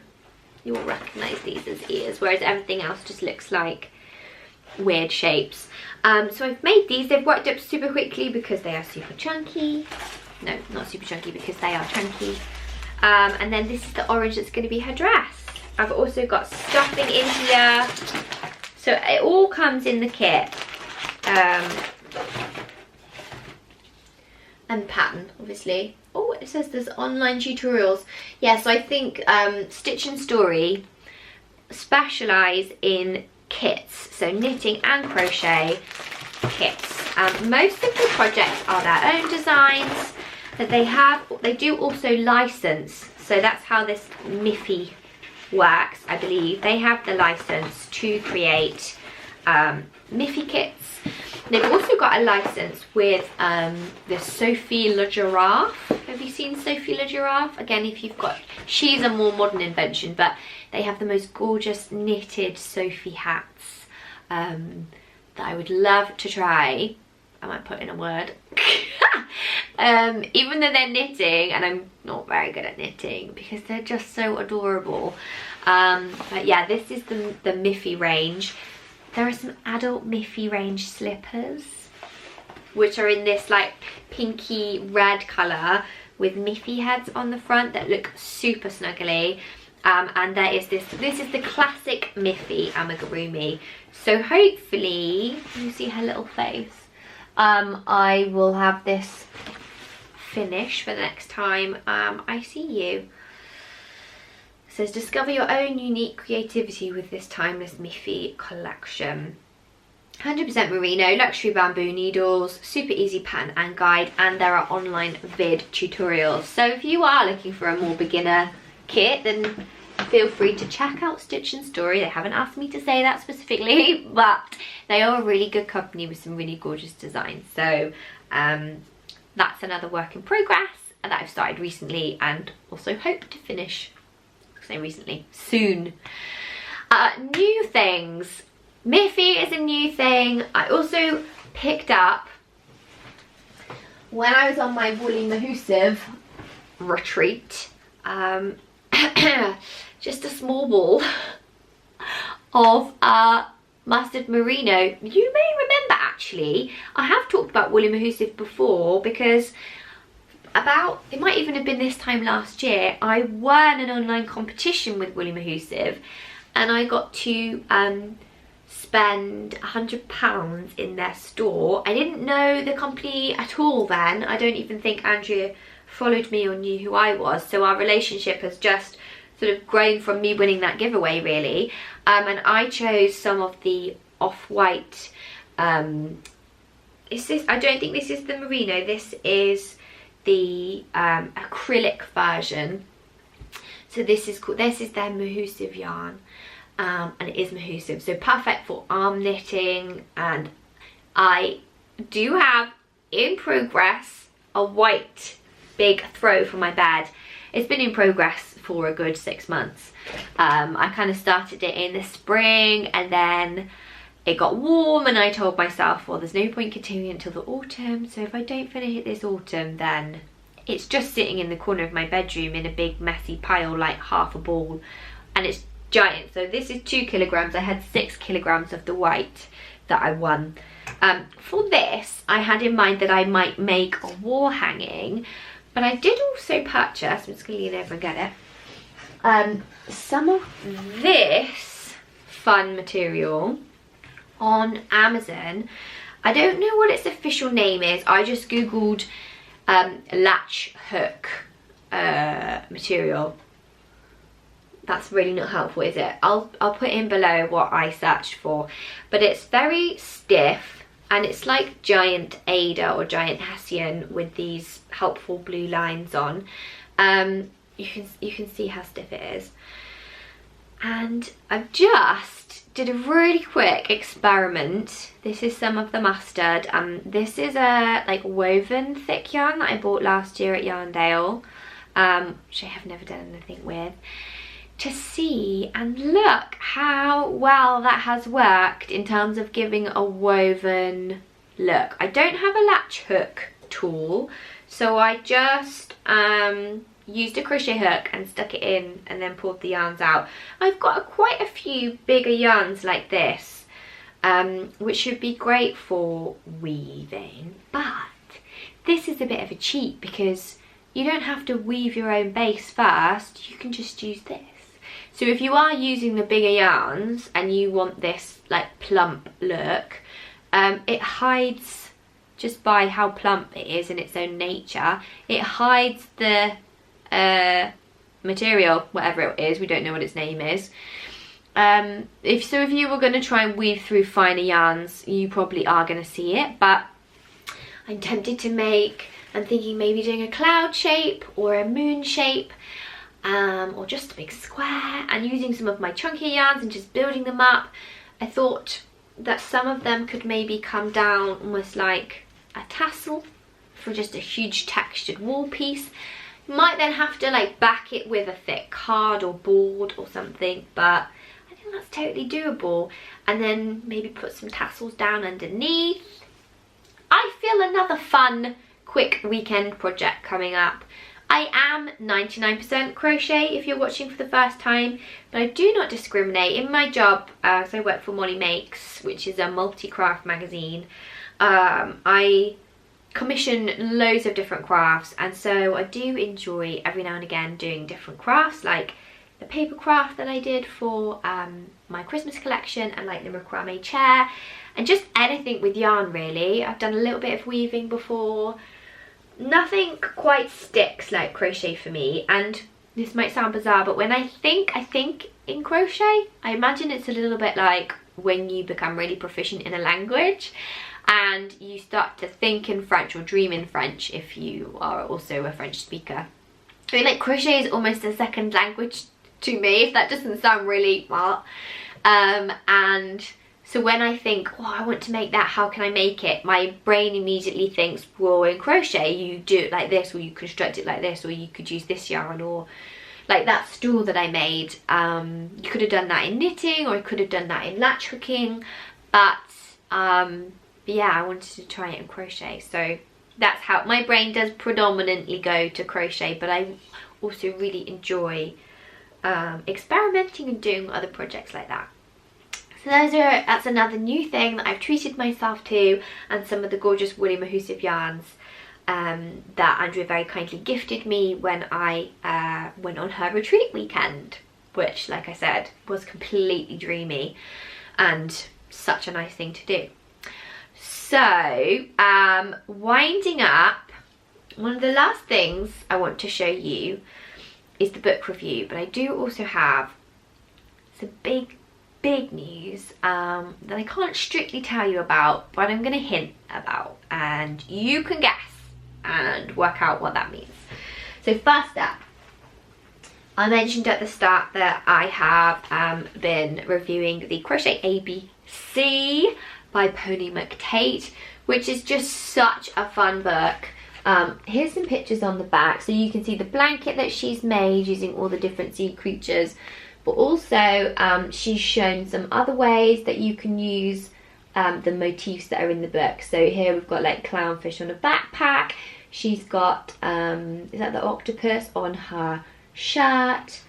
You will recognise these as ears, whereas everything else just looks like weird shapes. So I've made these. They've worked up super quickly because they are super chunky. No, not super chunky, because they are chunky. And then this is the orange that's going to be her dress. I've also got stuffing in here. So it all comes in the kit. And pattern, obviously. Oh, it says there's online tutorials. Yeah, so I think Stitch and Story specialise in kits. So knitting and crochet kits. Most of the projects are their own designs. But they do also license. So that's how this Miffy works, I believe. They have the license to create Miffy kits. They've also got a license with the Sophie Le Giraffe. Have you seen Sophie Le Giraffe? Again, if you've got, she's a more modern invention, but they have the most gorgeous knitted Sophie hats that I would love to try. I might put in a word. Even though they're knitting, and I'm not very good at knitting because they're just so adorable. But yeah, this is the Miffy range. There are some adult Miffy range slippers, which are in this like pinky red colour with Miffy heads on the front that look super snuggly. And there is this is the classic Miffy Amigurumi. So hopefully, you see her little face. I will have this finish for the next time I see you. It says, discover your own unique creativity with this timeless Miffy collection. 100% merino, luxury bamboo needles, super easy pattern and guide, and there are online vid tutorials. So if you are looking for a more beginner kit, then feel free to check out Stitch and Story. They haven't asked me to say that specifically, but they are a really good company with some really gorgeous designs. So that's another work in progress that I've started recently and also hope to finish, say recently, soon. New things. Miffy is a new thing. I also picked up, when I was on my woolly mahoosive retreat, just a small ball of mustard merino. You may remember, actually, I have talked about woolly mahoosive before because it might even have been this time last year, I won an online competition with woolly mahoosive and I got to spend £100 in their store. I didn't know the company at all then. I don't even think Andrea followed me or knew who I was, so our relationship has just sort of grown from me winning that giveaway, really. And I chose some of the off-white, is this, I don't think this is the merino, this is the acrylic version. So this is their mahoosive yarn, and it is mahoosive, so perfect for arm knitting. And I do have in progress a white big throw for my bed. It's been in progress for a good 6 months. I kind of started it in the spring and then it got warm and I told myself, well, there's no point continuing until the autumn, so if I don't finish it this autumn, then it's just sitting in the corner of my bedroom in a big messy pile, like half a ball, and it's giant. So this is 2 kilograms. I had 6 kilograms of the white that I won. For this, I had in mind that I might make a wall hanging, but I did also purchase, I'm just going to lean over and get it, some of this fun material on Amazon. I don't know what its official name is. I just googled latch hook material. That's really not helpful, is it? I'll put in below what I searched for, but it's very stiff and it's like giant Ada or giant Hessian with these helpful blue lines on. You can see how stiff it is. And I've just did a really quick experiment. This is some of the mustard. This is a like woven thick yarn that I bought last year at Yarndale, which I have never done anything with, to see and look how well that has worked in terms of giving a woven look. I don't have a latch hook tool, so I just used a crochet hook and stuck it in and then pulled the yarns out. I've got quite a few bigger yarns like this, which should be great for weaving, but this is a bit of a cheat because you don't have to weave your own base first, you can just use this. So if you are using the bigger yarns and you want this like plump look, it hides, just by how plump it is in its own nature, it hides the material, whatever it is, we don't know what its name is. If you were going to try and weave through finer yarns, you probably are going to see it, but I'm tempted to make, I'm thinking maybe doing a cloud shape or a moon shape, or just a big square, and using some of my chunky yarns and just building them up. I thought that some of them could maybe come down almost like a tassel for just a huge textured wall piece. You might then have to like back it with a thick card or board or something, but I think that's totally doable. And then maybe put some tassels down underneath. I feel another fun, quick weekend project coming up. I am 99% crochet if you're watching for the first time, but I do not discriminate. In my job, so I work for Molly Makes, which is a multi-craft magazine. I commission loads of different crafts, and so I do enjoy every now and again doing different crafts, like the paper craft that I did for my Christmas collection, and like the macrame chair, and just anything with yarn really. I've done a little bit of weaving before. Nothing quite sticks like crochet for me, and this might sound bizarre, but when I think in crochet, I imagine it's a little bit like when you become really proficient in a language and you start to think in French or dream in French if you are also a French speaker. I mean, like, crochet is almost a second language to me, if that doesn't sound really well. And so when I think, oh, I want to make that, how can I make it? My brain immediately thinks, well, in crochet, you do it like this, or you construct it like this, or you could use this yarn, or like that stool that I made. You could have done that in knitting, or I could have done that in latch hooking, but yeah, I wanted to try it in crochet. So that's how my brain does predominantly go to crochet, but I also really enjoy experimenting and doing other projects like that. So that's another new thing that I've treated myself to, and some of the gorgeous woolly Mahusive yarns that Andrea very kindly gifted me when I went on her retreat weekend, which, like I said, was completely dreamy and such a nice thing to do. So winding up, one of the last things I want to show you is the book review, but I do also have some big news that I can't strictly tell you about, but I'm going to hint about, and you can guess and work out what that means. So first up, I mentioned at the start that I have been reviewing the Crochet ABC by Pony McTate, which is just such a fun book. Here's some pictures on the back, so you can see the blanket that she's made using all the different sea creatures, but also she's shown some other ways that you can use the motifs that are in the book. So here we've got like clownfish on a backpack. She's got is that the octopus on her shirt?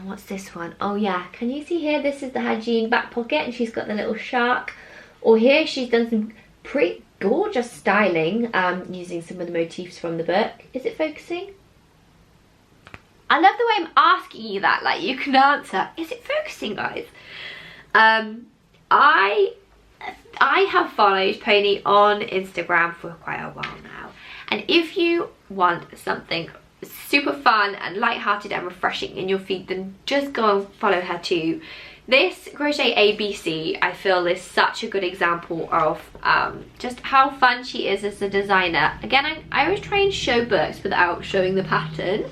What's this one? Oh yeah, can you see here? This is the Hajin back pocket, and she's got the little shark. Or here she's done some pretty gorgeous styling using some of the motifs from the book. Is it focusing? I love the way I'm asking you that, like you can answer. Is it focusing, guys? I have followed Pony on Instagram for quite a while now, and if you want something super fun and light-hearted and refreshing in your feed, then just go and follow her too. This Crochet ABC, I feel, is such a good example of just how fun she is as a designer. Again, I always try and show books without showing the pattern.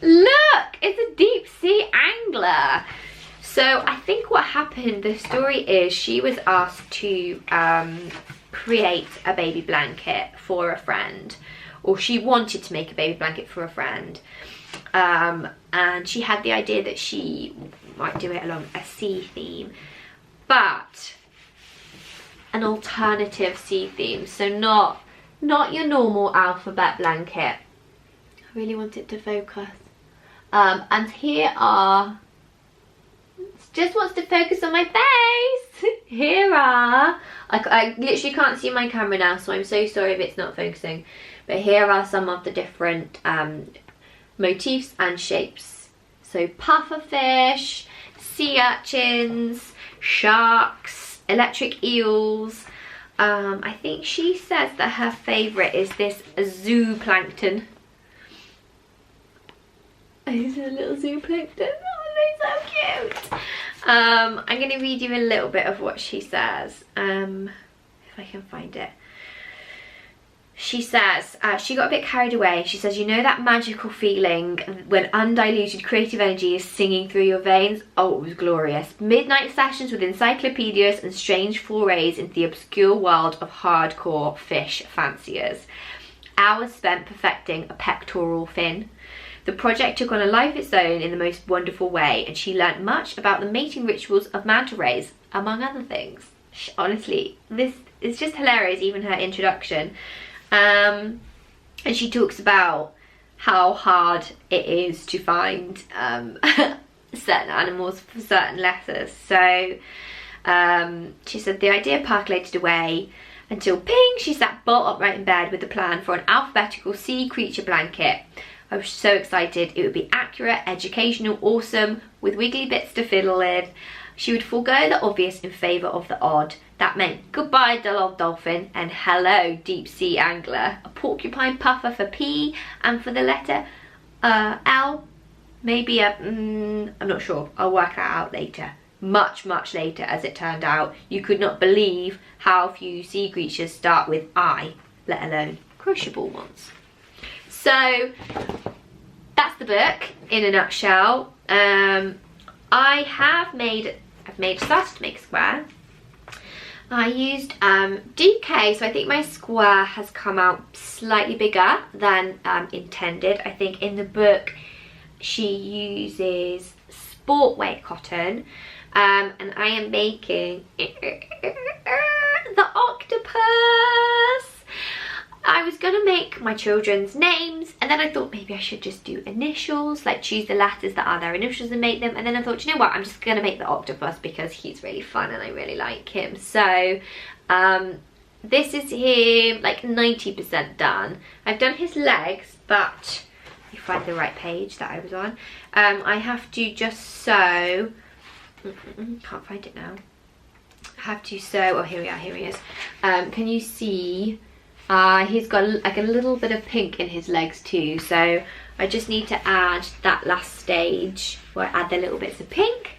Look, it's a deep sea angler. So I think what happened, the story is she was asked to create a baby blanket for a friend, or she wanted to make a baby blanket for a friend, and she had the idea that she might do it along a sea theme, but an alternative sea theme, so not your normal alphabet blanket. I really want it to focus. And here are, it's just wants to focus on my face. Here are, I literally can't see my camera now, so I'm so sorry if it's not focusing. But here are some of the different motifs and shapes. So pufferfish, sea urchins, sharks, electric eels. I think she says that her favourite is this zooplankton. Is it a little zooplankton? Oh, they're so cute. I'm going to read you a little bit of what she says, if I can find it. She says, she got a bit carried away. She says, you know that magical feeling when undiluted creative energy is singing through your veins? Oh, it was glorious. Midnight sessions with encyclopedias and strange forays into the obscure world of hardcore fish fanciers. Hours spent perfecting a pectoral fin. The project took on a life of its own in the most wonderful way, and she learnt much about the mating rituals of manta rays, among other things. Honestly, this is just hilarious, even her introduction. And she talks about how hard it is to find certain animals for certain letters. So she said the idea percolated away until ping, she sat bolt upright in bed with the plan for an alphabetical sea creature blanket. I was so excited. It would be accurate, educational, awesome, with wiggly bits to fiddle with. She would forego the obvious in favour of the odd. That meant goodbye dull old dolphin and hello deep sea angler. A porcupine puffer for P, and for the letter L, maybe a, I'm not sure. I'll work that out later. Much later, as it turned out. You could not believe how few sea creatures start with I, let alone crochetable ones. So that's the book in a nutshell. I've started to make a square. I used DK, so I think my square has come out slightly bigger than intended. I think in the book she uses sport weight cotton, and I am making the octopus. I was gonna make my children's names, and then I thought maybe I should just do initials, like choose the letters that are their initials and make them. And then I thought, you know what, I'm just gonna make the octopus because he's really fun and I really like him. So this is him like 90% done. I've done his legs, but let me find the right page that I was on. I have to just sew, can't find it now. I have to sew, oh here we are, here he is. Can you see? He's got like a little bit of pink in his legs too, so I just need to add that last stage where I add the little bits of pink,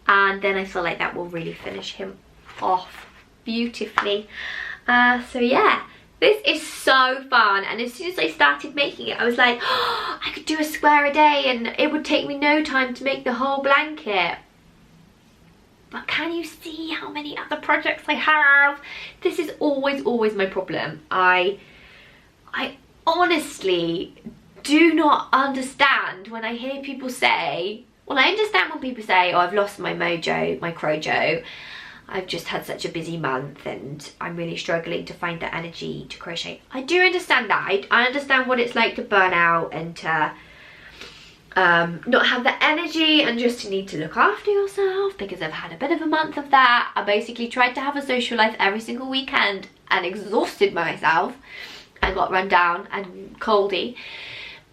and then I feel like that will really finish him off beautifully. So yeah, this is so fun, and as soon as I started making it I was like, oh, I could do a square a day and it would take me no time to make the whole blanket. But can you see how many other projects I have? This is always my problem. I honestly do not understand when I hear people say, well, I understand when people say, oh, I've lost my mojo, my crojo. I've just had such a busy month and I'm really struggling to find the energy to crochet. I do understand that. I understand what it's like to burn out and to not have the energy and just to need to look after yourself, because I've had a bit of a month of that. I basically tried to have a social life every single weekend and exhausted myself. I got run down and coldy.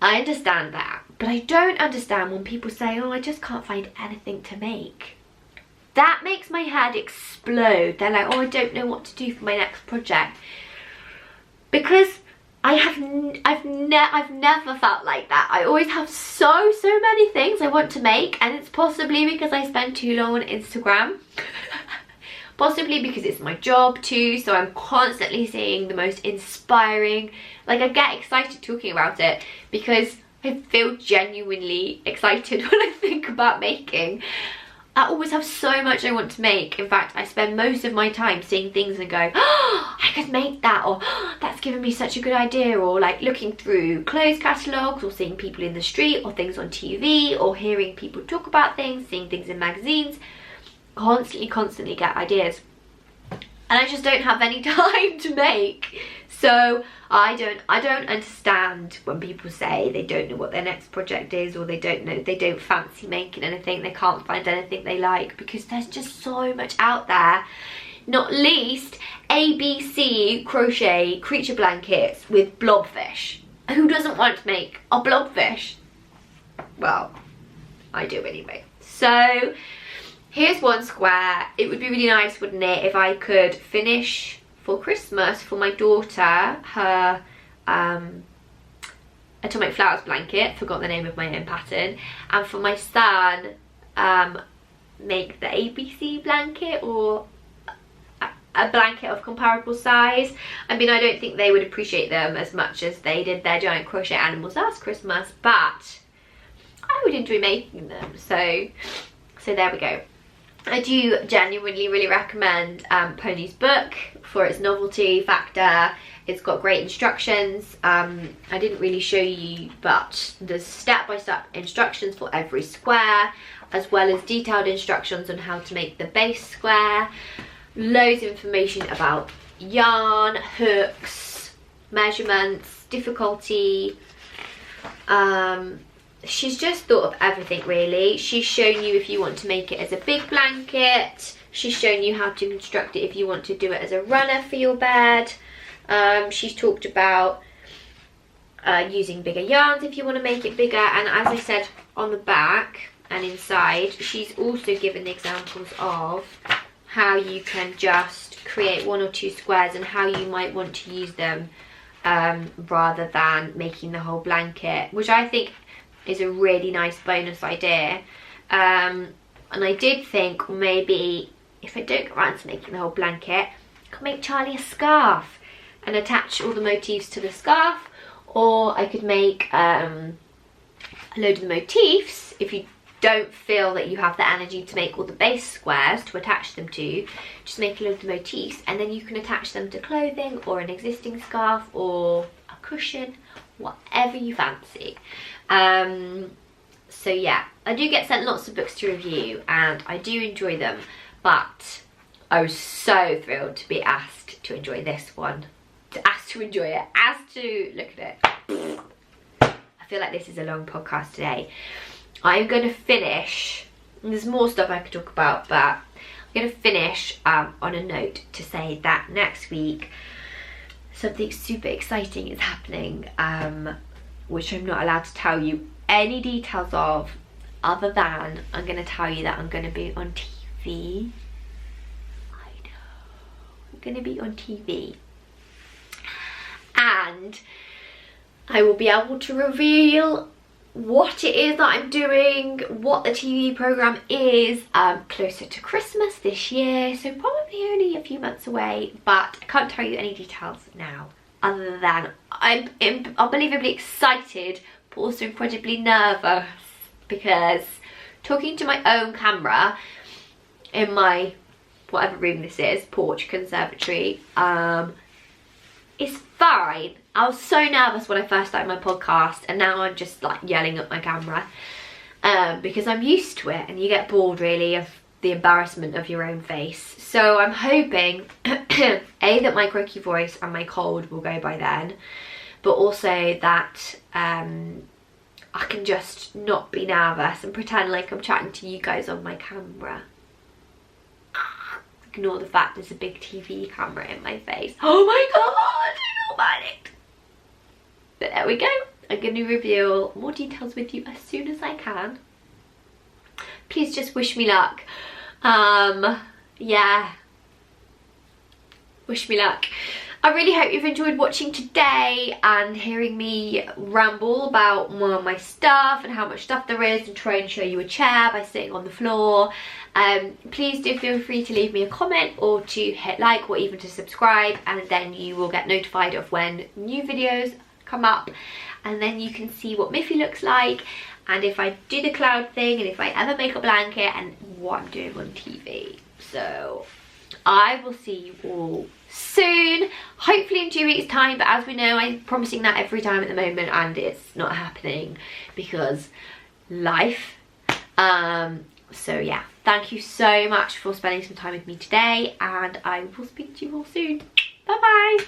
I understand that, but I don't understand when people say, oh, I just can't find anything to make. That makes my head explode. They're like, oh, I don't know what to do for my next project. Because I've never felt like that. I always have so many things I want to make, and it's possibly because I spend too long on Instagram. Possibly because it's my job too, so I'm constantly seeing the most inspiring, like I get excited talking about it because I feel genuinely excited when I think about making. I always have so much I want to make. In fact, I spend most of my time seeing things and go, oh, I could make that, or oh, that's given me such a good idea, or like looking through clothes catalogues, or seeing people in the street, or things on TV, or hearing people talk about things, seeing things in magazines. Constantly get ideas. and I just don't have any time to make. So I don't understand when people say they don't know what their next project is, or they don't fancy making anything, they can't find anything they like, because there's just so much out there. Not least ABC crochet creature blankets with blobfish. Who doesn't want to make a blobfish? Well, I do anyway. So here's one square. It would be really nice, wouldn't it, if I could finish for Christmas for my daughter her Atomic Flowers blanket, forgot the name of my own pattern, and for my son make the ABC blanket, or a blanket of comparable size. I mean, I don't think they would appreciate them as much as they did their giant crochet animals last Christmas, but I would enjoy making them. So there we go. I do genuinely really recommend Pony's book for its novelty factor. It's got great instructions. I didn't really show you, but there's step-by-step instructions for every square, as well as detailed instructions on how to make the base square. Loads of information about yarn, hooks, measurements, difficulty. She's just thought of everything, really. She's shown you if you want to make it as a big blanket. She's shown you how to construct it if you want to do it as a runner for your bed. She's talked about using bigger yarns if you want to make it bigger. And as I said, on the back and inside, she's also given the examples of how you can just create 1 or 2 squares and how you might want to use them rather than making the whole blanket, which I think is a really nice bonus idea. And I did think maybe if I don't get around to making the whole blanket, I could make Charlie a scarf and attach all the motifs to the scarf, or I could make a load of the motifs. If you don't feel that you have the energy to make all the base squares to attach them to, just make a load of the motifs, and then you can attach them to clothing or an existing scarf or a cushion, whatever you fancy. So yeah, I do get sent lots of books to review and I do enjoy them, but I was so thrilled to be asked to enjoy this one, asked to enjoy it, asked to look at it. I feel like this is a long podcast today. I'm going to finish, and there's more stuff I could talk about, but I'm going to finish on a note to say that next week something super exciting is happening, which I'm not allowed to tell you any details of, other than I'm going to tell you that I'm going to be on TV. I know, I'm going to be on TV, and I will be able to reveal what it is that I'm doing, what the TV programme is, closer to Christmas this year, so probably only a few months away, but I can't tell you any details now, other than I'm unbelievably excited, but also incredibly nervous, because talking to my own camera in my, whatever room this is, porch, conservatory, is fine. I was so nervous when I first started my podcast, and now I'm just like yelling at my camera because I'm used to it, and you get bored really of the embarrassment of your own face. So I'm hoping A, that my croaky voice and my cold will go by then, but also that I can just not be nervous and pretend like I'm chatting to you guys on my camera. Ignore the fact there's a big TV camera in my face. Oh my god, I feel panicked. But there we go. I'm going to reveal more details with you as soon as I can. Please just wish me luck. Yeah. Wish me luck. I really hope you've enjoyed watching today and hearing me ramble about more of my stuff and how much stuff there is, and try and show you a chair by sitting on the floor. Please do feel free to leave me a comment or to hit like or even to subscribe, and then you will get notified of when new videos come up, and then you can see what Miffy looks like, and if I do the cloud thing, and if I ever make a blanket, and what I'm doing on TV. So I will see you all soon, hopefully in 2 weeks time, but as we know, I'm promising that every time at the moment, and it's not happening because life. So yeah, thank you so much for spending some time with me today, and I will speak to you all soon. Bye bye.